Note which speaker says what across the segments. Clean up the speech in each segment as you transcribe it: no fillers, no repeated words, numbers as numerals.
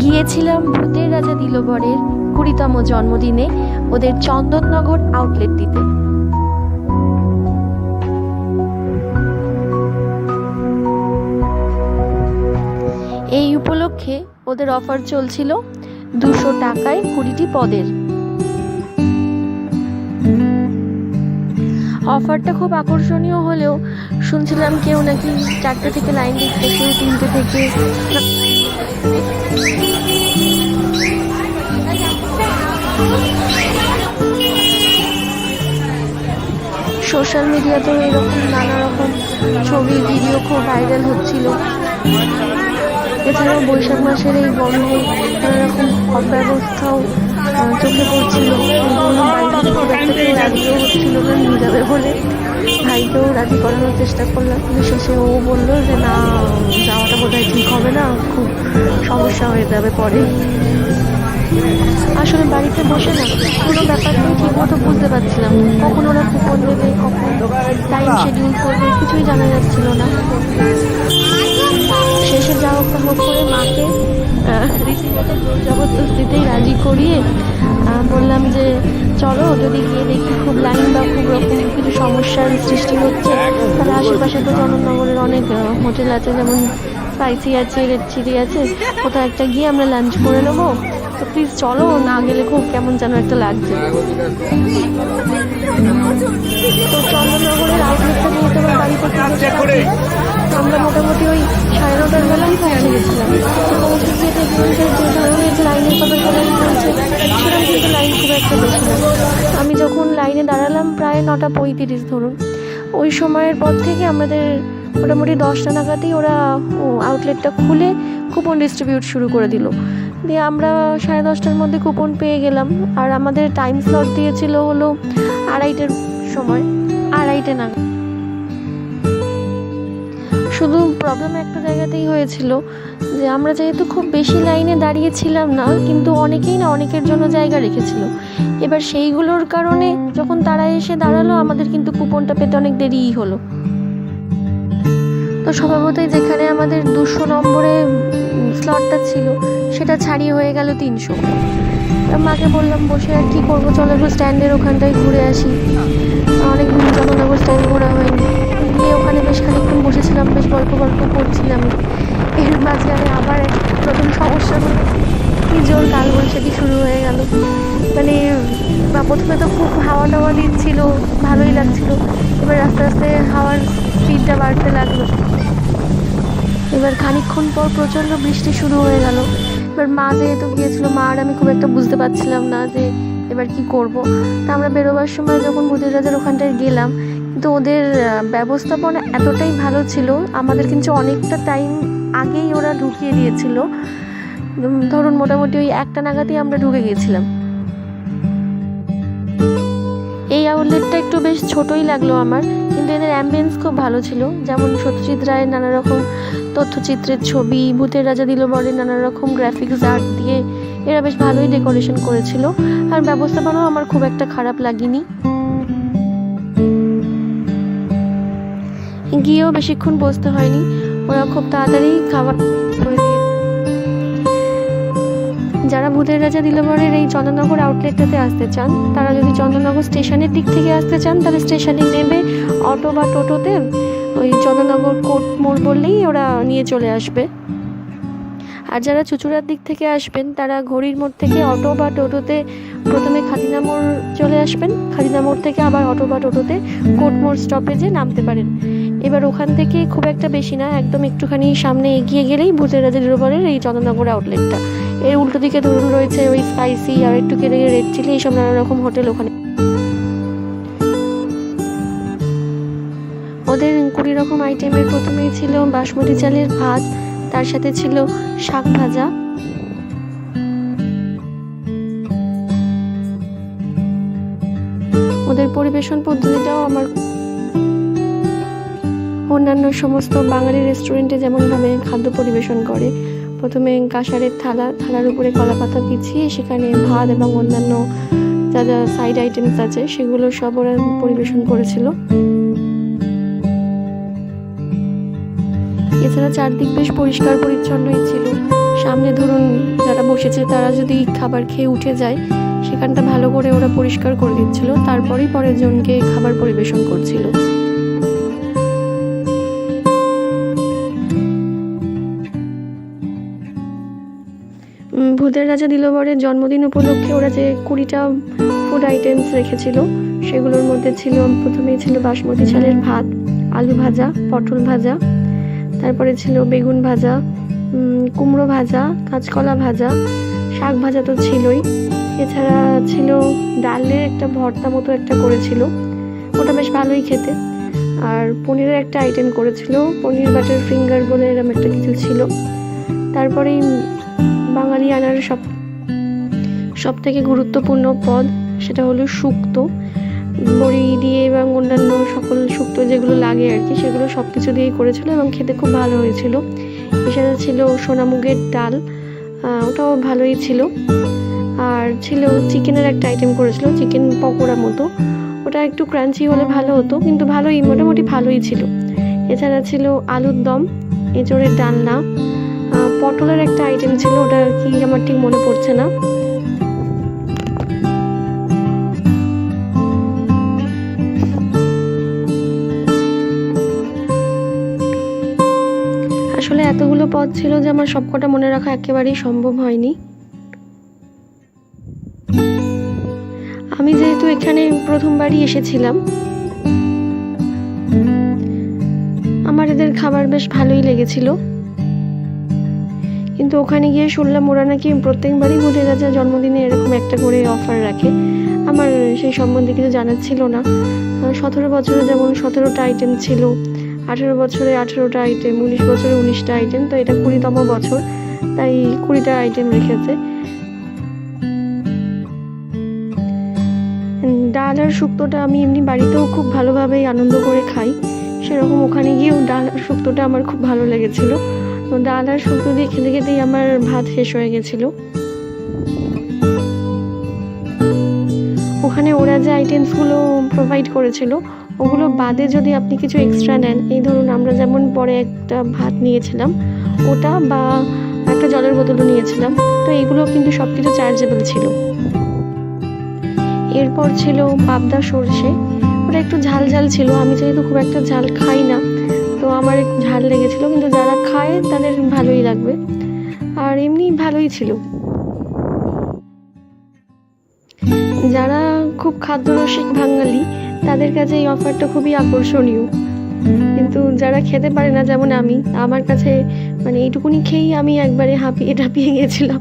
Speaker 1: গিয়েছিলাম ভূতের রাজা দিলবরের 20তম জন্মদিনে ওদের চন্দননগর আউটলেট দিতে। এই উপলক্ষে ওদের অফার চলছিল 200 টাকায় 20টি পদের। অফারটা খুব আকর্ষণীয় হলেও শুনছিলাম কেউ নাকি 4টে থেকে লাইন দিচ্ছে, কেউ 3টে থেকে। সোশ্যাল মিডিয়াতেও এরকম নানা রকম ছবি ভিডিও খুব ভাইরাল হচ্ছিল। এছাড়াও বৈশাখ মাসের এই গরমে নানা রকম অব্যবস্থাও চোখে পড়ছিল। বাড়িতে খুব একটা কেউ রাজিও হচ্ছিল না নিয়ে যাবে বলে। ভাইকেও রাজি করানোর চেষ্টা করলাম, কিন্তু শেষে ও বললো যে না, যাওয়াটা বোধহয় ঠিক হবে না, খুব সমস্যা হয়ে যাবে পরে। আসলে বাড়িতে বসে না কোনো ব্যাপারটাই ঠিক মতো বুঝতে পারছিলাম না, কখন ওরা কুপন দেবে, কখন টাইম শিডিউল করবে, কিছুই জানা যাচ্ছিল না। শেষে যা হোক করে মাকে রীতিমতো জোর জবরদস্তিতেই রাজি করিয়ে বললাম যে চলো, যদি গিয়ে দেখি খুব লাইন বা খুব রকম কিছু সমস্যার সৃষ্টি হচ্ছে, তাহলে আশেপাশে তো চন্দননগরের অনেক হোটেল আছে, যেমন স্পাইসি আছে, রেড চিলি আছে, কোথাও একটা গিয়ে আমরা লাঞ্চ করে নেবো, তো প্লিজ চলো, না গেলে খুব কেমন যেন একটা লাগছে। তো চন্দননগরের আউটলেটটা যেহেতু আমার বাড়ি থেকে আমরা মোটামুটি ওই 9:30টার বেলায় পৌঁছে গেছিলাম। তো পৌঁছে গিয়ে দেখলাম যে ধরনের যে লাইনের কথা সবাই বলছে, সেরকম কিন্তু লাইন খুব একটা বেশি না। আমি যখন লাইনে দাঁড়ালাম প্রায় 9:35 ধরুন, ওই সময়ের পর থেকে আমাদের মোটামুটি 10টা নাগাদই ওরা আউটলেটটা খুলে কুপন ডিস্ট্রিবিউট শুরু করে দিল। দিয়ে আমরা 10:30টার মধ্যে কুপন পেয়ে গেলাম। আর আমাদের টাইম স্লট দিয়েছিল হলো 2:30টার সময়, 2:30 নাগাদ। শুধু প্রবলেম একটা জায়গাতেই হয়েছিল, যে আমরা যেহেতু খুব বেশি লাইনে দাঁড়িয়েছিলাম না, কিন্তু অনেকেই না অনেকের জন্য জায়গা রেখেছিল। এবার সেইগুলোর কারণে যখন তারা এসে দাঁড়ালো, আমাদের কিন্তু কুপনটা পেতে অনেক দেরিই হলো। তো স্বভাবতই যেখানে আমাদের 200 নম্বরে স্লটটা ছিল, সেটা ছাড়িয়ে হয়ে গেল 300। মাকে বললাম বসে আর কি করবো, চলো একটু স্ট্যান্ডের ওখানটায় ঘুরে আসি। অনেক দিন চন্দননগর স্ট্যান্ড ঘোরা হয়নি। গিয়ে ওখানে বেশ খানিকক্ষণ বসেছিলাম, বেশ গল্প করছিলাম। এর মাঝখানে আবার প্রথম সমস্যা হলো, কি জোর কালবৈশাখী শুরু হয়ে গেল। মানে প্রথমে তো খুব হাওয়া টাওয়া দিচ্ছিল, ভালোই লাগছিল। এবার আস্তে আস্তে হাওয়ার স্পিডটা বাড়তে লাগলো। এবার খানিকক্ষণ পর প্রচণ্ড বৃষ্টি শুরু হয়ে গেল। এবার মা যেহেতু গিয়েছিল, মা আর আমি খুব একটা বুঝতে পারছিলাম না যে এবার কি করব। তা আমরা বেরোবার সময় যখন ভূতের রাজার ওখানটায় গেলাম, কিন্তু ওদের ব্যবস্থাপনা এতটাই ভালো ছিল, আমাদের কিন্তু অনেকটা টাইম আগেই ওরা ঢুকিয়ে দিয়েছিল। ধরুন মোটামুটি ওই 1টা নাগাদই আমরা ঢুকে গেছিলাম। এই আউটলেটটা একটু বেশ ছোটই লাগলো আমার, কিন্তু এদের অ্যাম্বিয়েন্স খুব ভালো ছিল। যেমন সত্যজিৎ রায়ের নানা রকম তথ্যচিত্রের ছবি, ভূতের রাজা দিলবরের নানা রকম গ্রাফিক্স আর্ট দিয়ে এরা বেশ ভালোই ডেকোরেশন করেছিল। আর ব্যবস্থাপনাও আমার খুব একটা খারাপ লাগেনি। গিয়েও বেশিক্ষণ বসতে হয়নি, ওরা খুব তাড়াতাড়ি খাবার করে দিয়ে। যারা ভূতের রাজা দিলবরের এই চন্দননগর আউটলেটটাতে আসতে চান, তারা যদি চন্দননগর স্টেশনের দিক থেকে আসতে চান, তাহলে স্টেশনে নেমে অটো বা টোটোতে ওই চন্দননগর কোর্ট মোড় বললেই ওরা নিয়ে চলে আসবে। আর যারা চুঁচুড়ার দিক থেকে আসবেন, তারা ঘড়ির মোড় থেকে অটো বা টোটোতে প্রথমে খাদিনা মোড় চলে আসবেন, খাদিনা মোড় থেকে আবার অটো বা টোটোতে কোর্ট মোড় স্টপেজে নামতে পারেন। এবার ওখান থেকে খুব একটা বেশি না, একদম একটুখানি সামনে এগিয়ে গেলেই ভূতের রাজা দিলবরের এই চন্দননগর আউটলেটটা। এর উল্টো দিকে ধরুন রয়েছে ওই স্পাইসি, আর একটু গেলে রেড চিলি, এইসব নানা রকম হোটেল ওখানে। ওদের 20 রকম আইটেমের প্রথমেই ছিল বাসমতি চালের ভাত, তার সাথে ছিল শাক ভাজা। ওদের পরিবেশন পদ্ধতিটাও আমার অন্যান্য সমস্ত বাঙালি রেস্টুরেন্টে যেমনভাবে খাদ্য পরিবেশন করে, প্রথমে কাঁসারের থালার উপরে কলাপাতা বিছিয়ে সেখানে ভাত এবং অন্যান্য যা যা সাইড আইটেমস আছে সেগুলো সব ওরা পরিবেশন করেছিল। এছাড়া চারদিক বেশ পরিষ্কার পরিচ্ছন্নই ছিল। সামনে ধরুন যারা বসেছে তারা যদি খাবার খেয়ে উঠে যায়, সেখানটা ভালো করে ওরা পরিষ্কার করে দিচ্ছিল, তারপরেই পরের জনকে খাবার পরিবেশন করছিল। ভূতের রাজা দিলবরের জন্মদিন উপলক্ষে ওরা যে 20টা ফুড আইটেমস রেখেছিল, সেগুলোর মধ্যে ছিল প্রথমেই ছিল বাসমতি চালের ভাত, আলু ভাজা, পটল ভাজা, তারপরে ছিল বেগুন ভাজা, কুমড়ো ভাজা, কাঁচকলা ভাজা, শাক ভাজা তো ছিলই। এছাড়া ছিল ডালের একটা ভর্তা মতো একটা করেছিল, ওটা বেশ ভালোই খেতে। আর পনিরের একটা আইটেম করেছিল, পনির বাটার ফিঙ্গার বলে এরকম একটা কিছু ছিল। তারপরেই বাঙালি আনার সব থেকে গুরুত্বপূর্ণ পদ, সেটা হলো শুক্তো। বড়ি দিয়ে এবং অন্যান্য সকল শুক্তো যেগুলো লাগে আর কি, সেগুলো সব কিছু দিয়েই করেছিল এবং খেতে খুব ভালো হয়েছিল। এছাড়া ছিল সোনামুগের ডাল, ওটাও ভালোই ছিল। আর ছিল চিকেনের একটা আইটেম করেছিল, চিকেন পকোড়া মতো, ওটা একটু ক্রাঞ্চি হলে ভালো হতো, কিন্তু ভালোই, মোটামুটি ভালোই ছিল। এছাড়া ছিল আলুর দম, এঁচোড়ের ডালনা, পটলের একটা আইটেম ছিল, ওটা কি আমার ঠিক মনে পড়ছে না। আসলে এতগুলো পদ ছিল যে আমার সবকটা মনে রাখা একেবারেই সম্ভব হয়নি। আমি যেহেতু এখানে প্রথমবারই এসেছিলাম, আমার এদের খাবার বেশ ভালোই লেগেছিল। কিন্তু ওখানে গিয়ে শুনলাম ওরা নাকি প্রত্যেকবারই ভূতের রাজার জন্মদিনে এরকম একটা করে অফার রাখে। আমার সেই সম্বন্ধে কিছু জানার ছিল না। 17 বছরে যেমন 17টা আইটেম ছিল, 18 বছরে 18টা আইটেম, 19 বছরে 19টা আইটেম, তো এটা 20তম বছর, তাই 20টা আইটেম রেখেছে। ডাল আর শুক্তোটা আমি এমনি বাড়িতেও খুব ভালোভাবেই আনন্দ করে খাই, সেরকম ওখানে গিয়েও ডাল আর শুক্তোটা আমার খুব ভালো লেগেছিল। তো ডাল আর শুক্তো দিয়ে খেতে খেতেই আমার ভাত শেষ হয়ে গেছিল। ওখানে ওরা যে আইটেমসগুলো প্রোভাইড করেছিল, ওগুলো বাদে যদি আপনি কিছু এক্সট্রা নেন, এই ধরুন আমরা যেমন পরে একটা ভাত নিয়েছিলাম, ওটা বা একটা জলের বোতলও নিয়েছিলাম, তো এগুলো কিন্তু সব কিছু চার্জেবল ছিল। এরপর ছিল পাবদা সরষে, ওটা একটু ঝাল ঝাল ছিল। আমি যেহেতু খুব একটা ঝাল খাই না, তো আমার একটু ঝাল লেগেছিল, কিন্তু যারা খায় তাদের ভালোই লাগবে। আর এমনি ভালোই ছিল। যারা খুব খাদ্যরসিক বাঙালি, তাদের কাছে এই অফারটা খুবই আকর্ষণীয়। কিন্তু যারা খেতে পারে না, যেমন আমি, আমার কাছে মানে এইটুকুনি খেয়েই আমি একবারে হাঁপিয়ে টাপিয়ে গেছিলাম।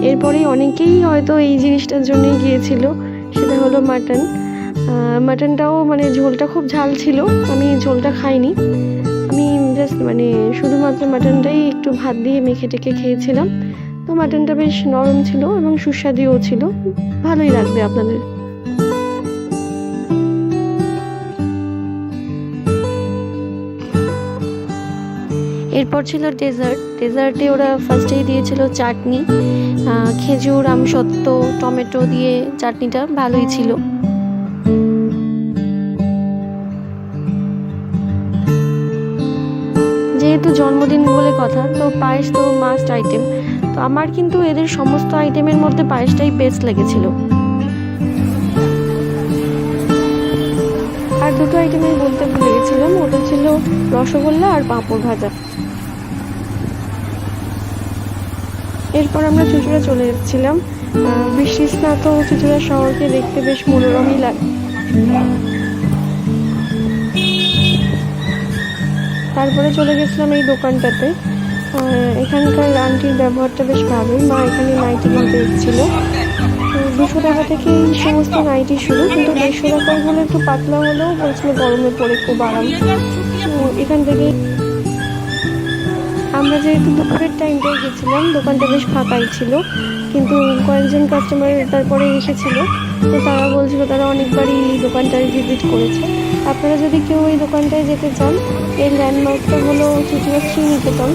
Speaker 1: এরপরে অনেকেই হয়তো এই জিনিসটার জন্যই গিয়েছিল, সেটা হলো মাটন। মাটনটাও মানে ঝোলটা খুব ঝাল ছিল, আমি ঝোলটা খাইনি। আমি জাস্ট মানে শুধুমাত্র মাটনটাই একটু ভাত দিয়ে মেখে টেকে খেয়েছিলাম। তো মাটনটা বেশ নরম ছিল এবং সুস্বাদুও ছিল, ভালোই লাগবে আপনাদের। এরপর ছিল ডেজার্টে ওরা ফার্স্টেই দিয়েছিল চাটনি, খেজুর, আমসত্ত্ব, টমেটো দিয়ে চাটনিটা ভালোই ছিল। যেহেতু জন্মদিন বলে কথা, তো পায়েস তো মাস্ট আইটেম। তো আমার কিন্তু এদের সমস্ত আইটেমের মধ্যে পায়েসটাই বেস্ট লেগেছিল। আর দুটো আইটেম আমি বলতে ভুলে গেছিলাম, ওটা ছিল রসগোল্লা আর পাঁপড় ভাজা। এরপর আমরা চুঁচুড়া চলে যাচ্ছিলাম। বৃষ্টিস্নাত চুঁচুড়া শহরকে দেখতে বেশ মনোরমই লাগে। তারপরে চলে গেছিলাম এই দোকানটাতে। এখানকার আন্টির ব্যবহারটা বেশ ভালোই। মা এখানে নাইটি কিনতে এসেছিল। 200 টাকা থেকে এই সমস্ত নাইটি শুরু, কিন্তু 150 টাকাগুলো একটু পাতলা হলেও বলছিল গরমে পরে খুব আরাম। এখান থেকে আমরা যেহেতু দুপুরের টাইমটায় গেছিলাম, দোকানটা বেশ ফাঁকাই ছিল, কিন্তু কয়েকজন কাস্টমার তারপরে এসেছিল, তো তারা বলছিল তারা অনেকবারই এই দোকানটায় ভিজিট করেছে। আপনারা যদি কেউ এই দোকানটায় যেতে চান, এর ল্যান্ডমার্কটা হলো চুঁচুড়া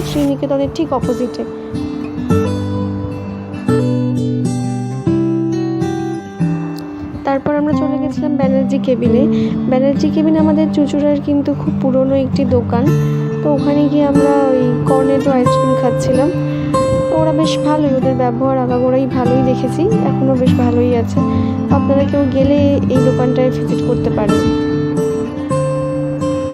Speaker 1: শ্রীনিকেতনের ঠিক অপোজিটে। তার তারপর আমরা চলে গেছিলাম ব্যানার্জি কেবিনে। ব্যানার্জি কেবিন আমাদের চুঁচুড়ার কিন্তু খুব পুরনো একটি দোকান। তো ওখানে গিয়ে আমরা ওই কর্নেটো আইসক্রিম খাচ্ছিলাম। তো ওরা বেশ ভালোই, ওদের ব্যবহার আগাগোড়াই ভালোই দেখেছি, এখনও বেশ ভালোই আছে। আপনারা কেউ গেলে এই দোকানটায় ভিজিট করতে পারেন।